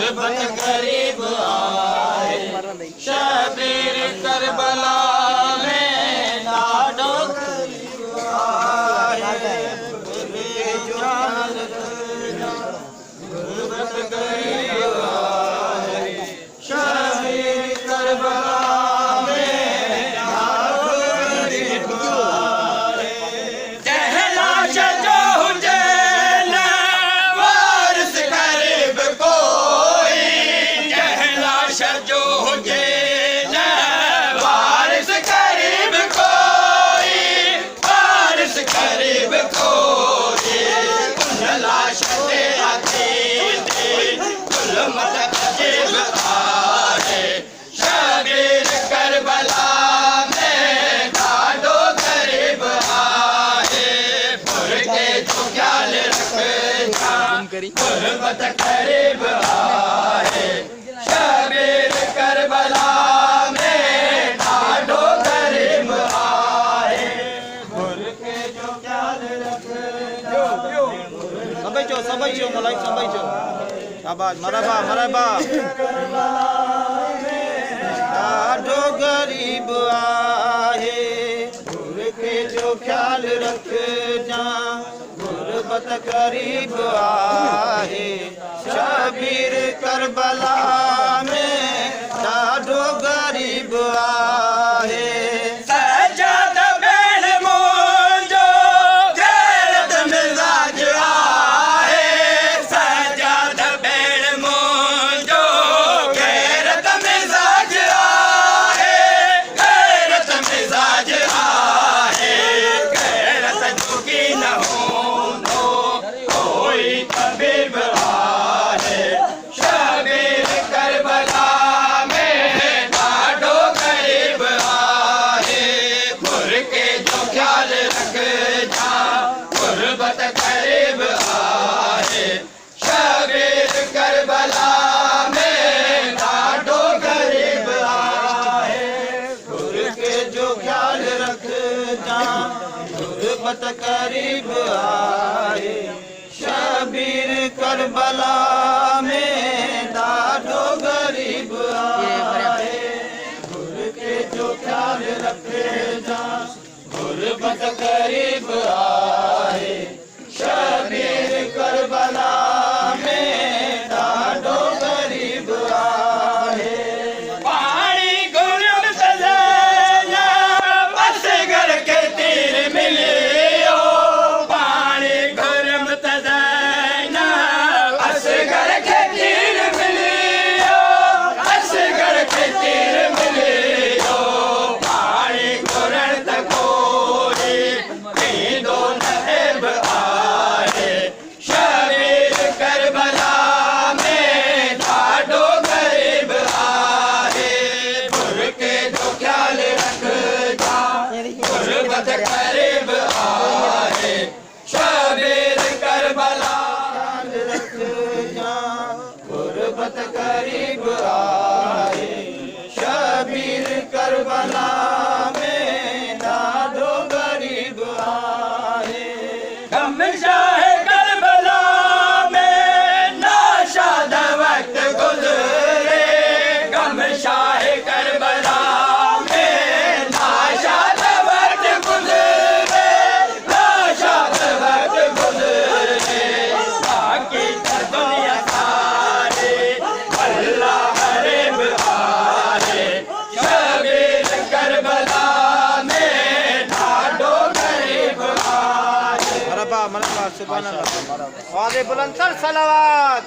गुरबत गरीब आए, शबीर करबला में ॾाढो गरीब आए, गुरबत गरीब आए, शबीर करबला में ॾाढो गरीब आए। जहला जो हुजे न वारिस गरीब कोई, जहला जो हुजे न वारिस गरीब कोई, वारिस गरीब कोई, उन लाश ते गुलमत अजीब आए, शबीर करबला में ॾाढो गरीब आए, मुर्गे जो ख्याल रखना गुरबत गरीब आए, शबीर करबला में ॾाढो गरीब आए, मुर्गे जो ख्याल रखना। Sampai jo, mulai sampai jo. Sabar, maraba, maraba. ॾाढो गरीब आहे, मुर्गे जो ख्याल रखना गुरबत गरीब आहे, शबीर करबला में ॾाढो गरीब आहे। सजाद भेण मुंहिंजो गैरत मिज़ाज आहे, सजाद भेण मुंहिंजो गैरत मिज़ाज आहे, गैरत मिज़ाज आहे, गैरत जोगी न हूंदो कोई तबीब आहे, शबीर करबला में ॾाढो गरीब आहे, मुर्गे जो ख्याल रखना गुरबत गरीब आहे, शबीर करबला में ॾाढो गरीब आहे, मुर्गे जो ख्याल रखना गुरबत गरीब आहे, शबीर करबला में ॾाढो गरीब आहे, मुर्गे जो ख्याल रखना गुरबत गरीब आहे, शबीर करबला में ॾाढो गरीब आहे। पाणी गुरम सजना असगर के तीर मिलियो, पाणी गुरम सजना असगर के तीर मिलियो, असगर के तीर मिलियो, पाणी गुरण त कोई थींदो नैब आहे, शबीर करबला में ॾाढो गरीब आहे, मुर्गे जो ख्याल रखना गुरबत गरीब आहे, शबीर करबला रखना गुरबत गरीब आहे, शबीर करबला में ॾाढो गरीब आहे। गम शाह करबला में नाशाद वक्त गुज़रे, गम शाह करबला में नाशाद वक्त गुज़रे, नाशाद वक्त गुज़रे, बाकी त दुनिया सारी अल्लाह गरीब आहे, शबीर करबला में ॾाढो गरीब आहे। मरहबा, मरहबा, सुभान अल्लाह। आवाज़ बुलंद कर सलावत।